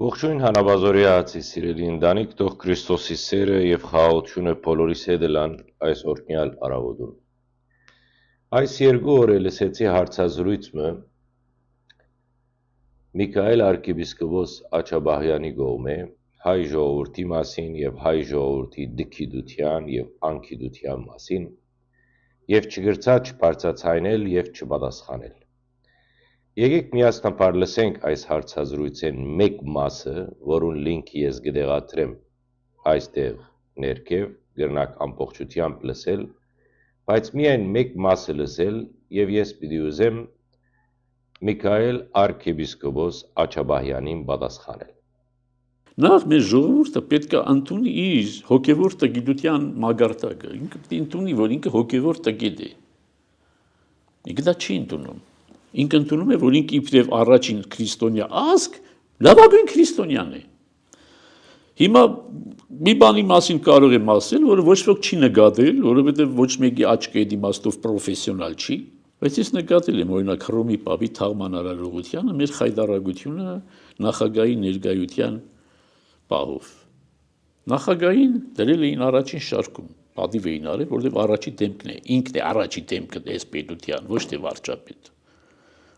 Ողջույն հանաբազորի հացի սիրելի ընտանիք, թող Քրիստոսի սերը եւ խաղաղությունը բոլորիս հետ լան այս օրհնյալ առավոտում։ Այս երկու օրը լսեցի հարցազրույցը Միքայել arczepiskopos Աջաբահյանի կողմէ հայ ժողովրդի մասին եւ հայ ժողովրդի դքիդության եւ անկիդության մասին եւ չգրցա չբարձրացնել եւ չպատասխանել։ Եկեք միասնապար լսենք այս հարցազրույցեն մեկ մասը, որուն լինքի ես կդեղադրեմ այստեղ ներքև, գրնակ ամբողջությամբ լսել, բայց միայն մեկ մասը լսել եւ ես պիտի ուզեմ Միքայել arczepiskopos Աջաբահյանին պատասխանել։ Նախ մեր ժողովուրդը պետք է ընդունի իր հոգևոր տգիտության մագարտակը, ինքը պետք է ընդունի, որ ինքը հոգևոր տգիտ է։ Ինքը դա չի ընդունում։ Ինքը ընդունում է, որ ինքը իբրև առաջին քրիստոնյա ազգ լավագույն քրիստոնյան է։ Հիմա մի բանի մասին կարող եմ ասել, որը ոչ ոք չի նկատել, որովհետև ոչ մեկի աչքի դիմաստով պրոֆեսիոնալ չի, բայց ես նկատել եմ օրինակ Հռոմի պապի թաղման արարողությանը մեր խայտարակությունը նախագահի ներկայության պահով։ Նախագահին դրել էին առաջին շարքում, պատիվ էին արել, որովհետև առաջի դեմքն է, ինքն է առաջի դեմքը այս պետության, ոչ թե վարչապետ։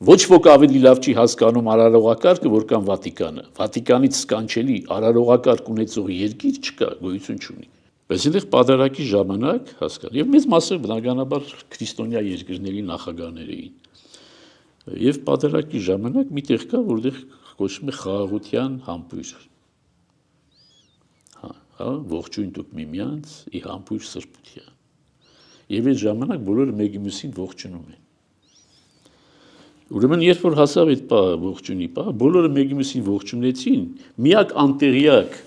Ոչ ոք ավելի լավ չի հասկանում արարողակարգը, որքան Վատիկանը։ Վատիկանից սկանչելի արարողակարգ ունեցող երկիր չկա, գոյություն չունի։ Բայց այնտեղ պատարակի ժամանակ հասկան։ Եվ մեծ մասը բնականաբար քրիստոնյա երկրների նախագահներ էին։ Եվ պատարակի ժամանակ մի տեղ կա, որտեղ կոչվում է խաղաղության համբույր։ Ողջույն դուք միմյանց, ի համբույր սրբության։ Եվ այդ ժամանակ բոլորը մեկի մյուսին ողջունում են։ Ուրեմն երբ որ հասավ այդ ողջունի պահը, բոլորը մեկի մյուսին ողջունեցին, միակ անտեղյակ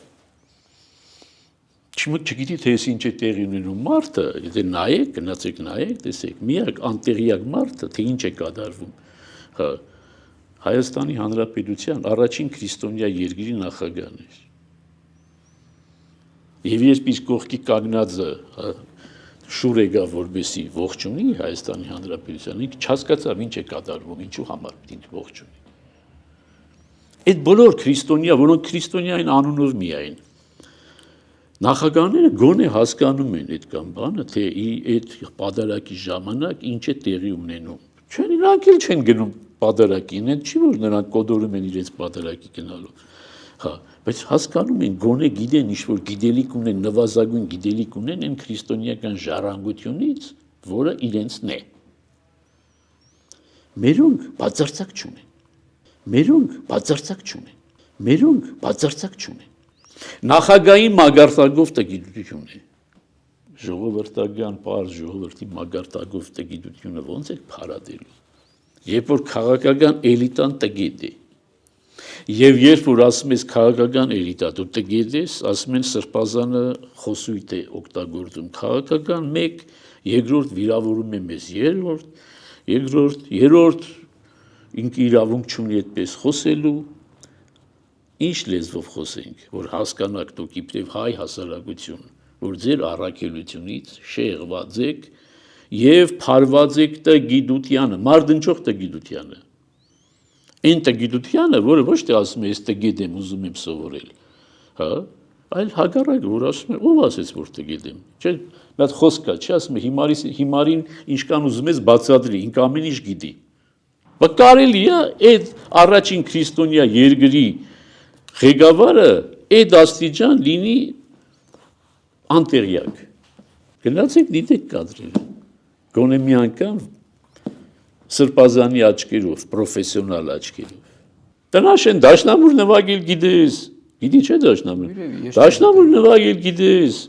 չգիտի թե ինչ է տեղի ունենում մարդը, եթե նայեք, գնացեք նայեք, տեսեք, միակ անտեղյակ մարդը, թե ինչ է կատարվում, Հայաստանի Հանրապետության առաջին քրիստոնյա երկրի նախագահն էր։ Եվ երբ իր կողքի կանգնածը շուր եկավ, որպեսի ողջունի Հայաստանի Հանրապետության, ինքը չհասկացավ ինչ է կատարվում, ինչու համար ինքը ողջունի։ Այդ բոլոր քրիստոնյա, որոնք քրիստոնյա են անունով միայն, նախագահները գոնե հասկանում են այդ կամ բանը, թե այդ պատարակի ժամանակ ինչ է տեղի ունենում։ Չեն իրանք էլ չեն գնում պատարակին, այդ չի որ նրանք կոդորում են իրենց պատարակի գնալու։ Բայց հասկանում են, գոնե գիտեն, ինչ-որ գիտելիք ունեն, նվազագույն գիտելիք ունեն այն քրիստոնեական ժառանգությունից, որը իրենցն է։ Մերոնք բացարձակ չունեն։ Մերոնք բացարձակ չունեն։ Մերոնք բացարձակ չունեն։ Նախագահի մագարտակով տգիտություն է։ Ժողովրդական պարզ ժողովրդի մագարտակով տգիտությունը ո՞նց է փարատելու։ Երբ որ քաղաքական էլիտան տգիտ է։ Եվ երբ որ ասում ես քաղաքական էլիտա, դու տգիտ ես, ասում են սրբազանը խոսույթ է օգտագործում քաղաքական, մեկ, երկրորդ վիրավորում է մեզ, երրորդ ինքը իրավունք չունի այդպես խոսելու, ինչ լեզվով խոսենք, որ հասկանաք դուք իբրև հայ հասարակություն, որ ձեր առաքելությունից շեղված եք եւ փարված եք տգիտությանը, մարդընչող տգիտությանը։ Այն տգիտությանը, որը ոչ թե ասում է, ես տգիտ եմ, ուզում եմ սովորել, այլ հակառակը, որ ասում է, ով ասեց, որ տգիտ եմ։ Չէ, մի հատ խոսք կա, չի ասում է, հիմարին ինչքան ուզում ես բացատրի, ինքը ամեն ինչ գիտի։ Բայց կարելի է այդ առաջին քրիստոնյա երկրի ղեկավարը այդ աստիճան լինի անտեղյակ։ Գնացեք դիտեք կադրերը։ Գոնե մի անգամ սրբազանի աչքերով, պրոֆեսիոնալ աչքերով։ Տնաշեն դաշնամուր նվագել գիտես, գիտի չէ դաշնամուր։ Դաշնամուր նվագել գիտես։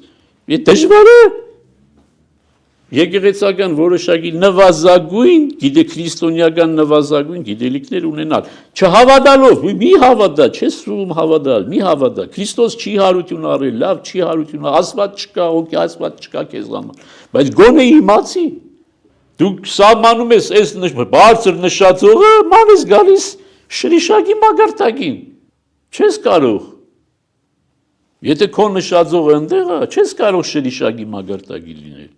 Այդ դժվար է։ Եկեղեցական որոշակի նվազագույն, քրիստոնեական նվազագույն գիտելիքներ ունենալ։ Չհավատալով, մի հավատա, չես սուղում հավատալ, մի հավատա։ Քրիստոս չի հարություն արել, լավ չի հարություն, Աստված չկա, օքեյ, Աստված չկա քեզ համար։ Բայց գոնե իմացի։ Դու սահմանում ես այս բարձր նշածողը, ման ես գալիս շրիշակի մագարտակին։ Չես կարող։ Եթե քո նշածողը ընդեղ է, չես կարող շրիշակի մագարտակի լինել։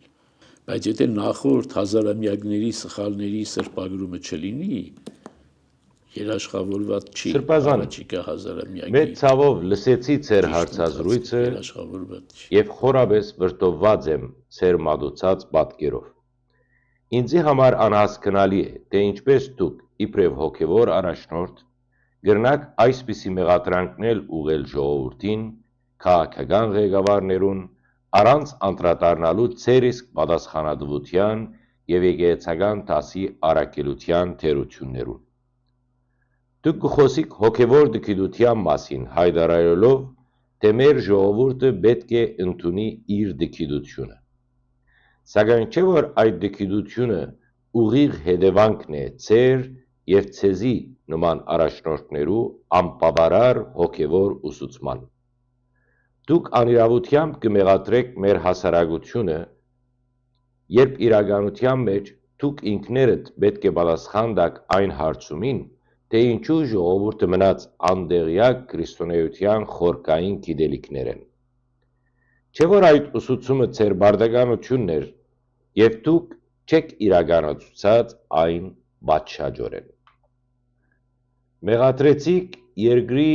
Բայց եթե նախորդ հազարամյակների սխալների սրբագրումը չլինի, երաշխավորված չի Սրբազան, առաջիկա հազարամյակի Մեծ ցավով լսեցի ձեր հարցազրույցը երաշխավորված չի։ եւ խորաբես վրդովված եմ ձեր մատուցած պատկերով։ Ինձի համար անհասկանալի է, թե ինչպես դուք իբրև հոգևոր առաջնորդ գրնակ այսպիսի մեղադրանքներ ուղղել ժողովրդին, քաղաքական ղեկավարներուն, առանց անդրադառնալու ձեր իսկ պատասխանատվության եւ եկեղեցական դասի առաքելության թերություններուն։ Դուք կխոսիք հոգևոր դքիդության մասին, հայտարարելով, թե մեր ժողովուրդը պետք է ընդունի իր դքիդությունը։ Սակայն չէ՞ որ այդ դքիդությունը ուղիղ հետևանքն է ձեր եւ ցեզի նման առաջնորդներու անպատարար հոգևոր ուսուցման։ Դուք անիրավությամբ կմեղադրեք մեր հասարակությունը, երբ իրականության մեջ դուք ինքներդ պետք է պատասխան տաք այն հարցումին, թե ինչու ժողովուրդը մնաց անդեղյակ քրիստոնեության խորքային գիտելիքներ են։ Չէ՞ որ այդ ուսուցումը ձեր բարդականությունն էր եւ դուք չեք իրականացուցած այն պատշաճորեն։ Մեղադրեցիք երկրի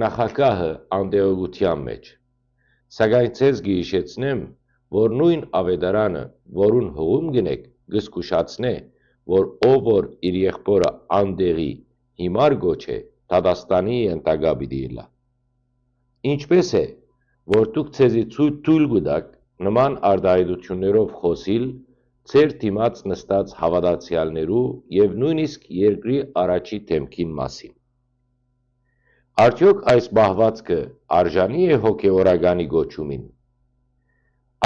նախագահը անդեղության մեջ, սակայն ցեզ գիշեցնեմ, որ նույն ավետարանը, որուն հողում գնեք, գսկուշացնե, որ ով որ իր եղբորը անդեղի հիմար գոչե, դատաստանի ենթակա պիտի լա։ Ինչպես է, որ դուք ցեզի թույլ կտաք նման արտահայտություններով խոսիլ ձեր դիմաց նստած հավատացյալներու եւ նույնիսկ երկրի առաջի դեմքին մասին։ Արդյոք այս պահվածքը արժանի է հոգևորականի գոչումին։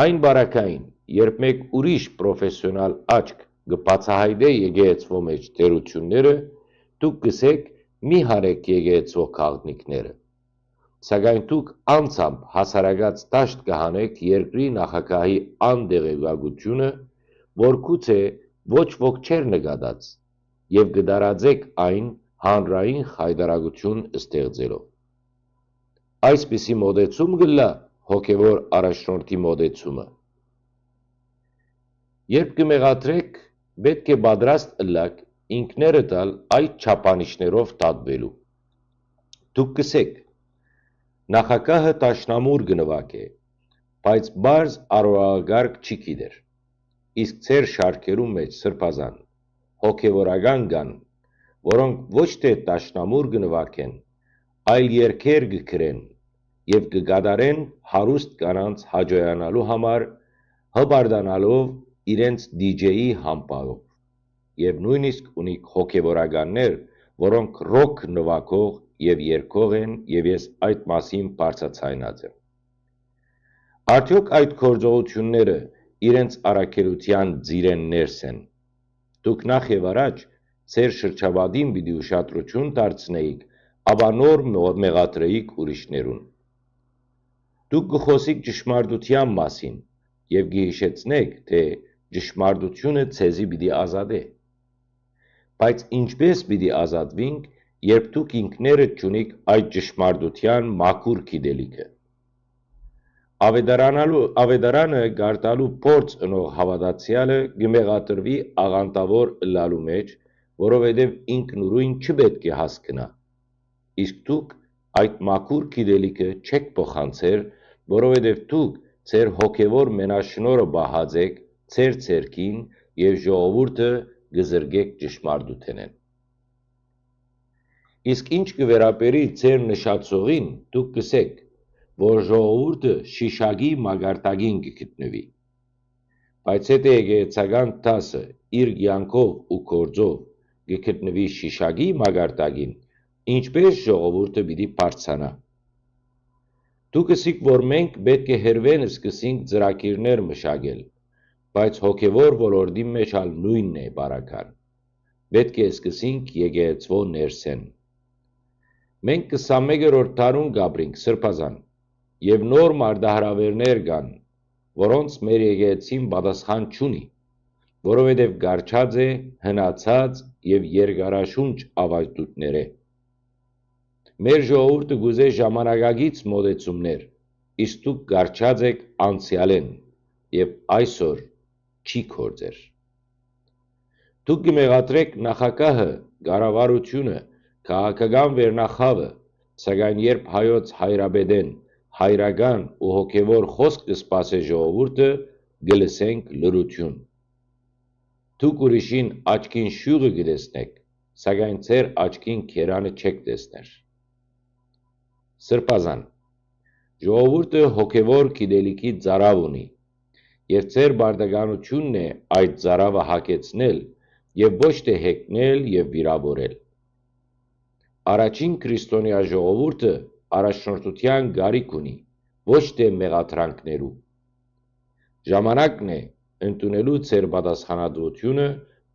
Այն բարակային, երբ մեկ ուրիշ պրոֆեսիոնալ աչք կբացահայտե եկեղեցվո մեջ դերությունները, դուք կսեք մի հարեք եկեղեցվո քաղաքնիկները, սակայն դուք անցամբ հասարակած դաշտ կհանեք երկրի նախագահի անդեղեկատվությունը, որ գուցե ոչ ոք չէր նկատած, եւ կդարածեք այն հանրային խայտարակություն ստեղծելով։ Այսպիսի մոտեցում կլա հոգևոր առաջնորդի մոտեցումը։ Երբ կմեղադրեք, պետք է պատրաստ ըլլաք ինքներդ ալ այդ չափանիշներով դատվելու։ Դուք կսեք. նախագահը տաշնամուր կնվագե, բայց բարձ արարողակարգ չի գիտեր։ Իսկ ձեր շարքերու մեջ սրբազան հոգևորական կան, որոնք ոչ թե տաշնամուր կնվագեն, այլ երգեր կգրեն եւ կկատարեն հարուստ կանանց հաջողանալու համար, հպարտանալով իրենց DJ-ի համբավով, եւ նույնիսկ ունիք հոգևորականներ, որոնք ռոք նվագող եւ երգող են, եւ ես այդ մասին բարձրացայնած եմ։ Արդյոք այդ գործողությունները իրենց առաքելության ծիրեններս են։ Դուք նախ եւ առաջ ձեր շրջապատին պիտի ուշադրություն դարձնեիք, ապա նոր մեղադրեիք ուրիշներուն։ Դուք կխոսիք ճշմարտության մասին եւ կհիշեցնեք, թե ճշմարտությունը ցեզի պիտի ազատե։ Բայց ինչպես պիտի ազատվինք, երբ դուք ինքներդ չունիք այդ ճշմարտության մաքուր գիտելիքը։ Ավետարանը գարտալու փորձ ունող հավատացյալը կմեղադրվի աղանդավոր ըլլալու մեջ, որովհետև ինքնուրույն չպետք է հասկնա։ Իսկ դուք այդ մաքուր գիտելիքը չեք փոխանցեր, որովհետև դուք ձեր հոգևոր մենաշնորհը բահած եք ձեր ցերքին եւ ժողովուրդը կզրկեք ճշմարտութենեն։ Իսկ ինչ կվերապերի ձեր նշածողին, դուք կսեք, որ ժողովուրդը շիշագի մագարտագին կգտնվի։ Բայց եթե եկեղեցական դասը իր կյանքով ու գործով կգտնվի շիշագի մագարտագին, ինչպես ժողովուրդը պիտի բարձրանա։ Դուք ասիք, որ մենք պետք է հերվեն սկսենք ծրագիրներ մշակել, բայց հոգևոր ոլորտի մեջ ալ նույնն է բարական։ Պետք է սկսենք եկեղեցվո ներսեն։ Մենք 21-րդ դարուն գաբրինք սրբազան, եւ նոր մարտահրավերներ կան, որոնց մեր եկեղեցին պատասխան չունի, որովհետև գարչած է հնացած եւ երկարաշունչ ավայտուտներ է։ Մեր ժողովուրդը գուզե ժամանակագից մոտեցումներ, իսկ դուք գարչած եք անցյալեն եւ այսօր չի կործեր։ Դուք կմեղադրեք նախագահը կառավարությունը, քաղաքական վերնախավը, սակայն երբ հայոց հայրաբեդեն հայրական ու հոգևոր խոսք կսպասե ժողովուրդը, գլսենք լրություն։ Դուք ուրիշին աչքին շյուղը կտեսնեք, սակայն ձեր աչքին քերանը չեք տեսներ։ Սրբազան, ժողովուրդը հոգևոր գիտելիքի ծարավ ունի, եւ ձեր բարդականությունն է այդ ծարավը հագեցնել եւ ոչ թե հեգնել եւ վիրավորել։ Առաջին քրիստոնյա ժողովուրդը առաջնորդության գարիք ունի, ոչ թե մեղադրանքներու։ Ժամանակն է ընդունելու ձեր պատասխանատվությունը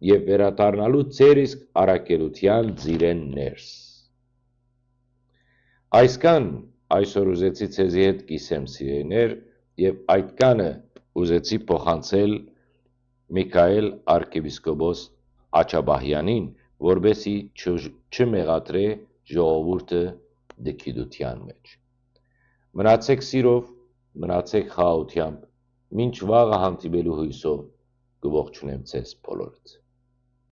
եւ վերադառնալու ձեր իսկ առաքելության ծիրեն ներս։ Այսքան այսօր ուզեցի ցեզի հետ կիսեմ սիրելիներ եւ այդ կանը ուզեցի փոխանցել Միքայել arczepiskopos Աչաբահյանին, որբեսի չմեղադրե ժողովուրդը դքիդության մեջ։ Մնացեք սիրով, մնացեք խաղաղությամբ, մինչ վաղը հանդիպելու հույսով կողջունեմ ձեզ բոլորդ։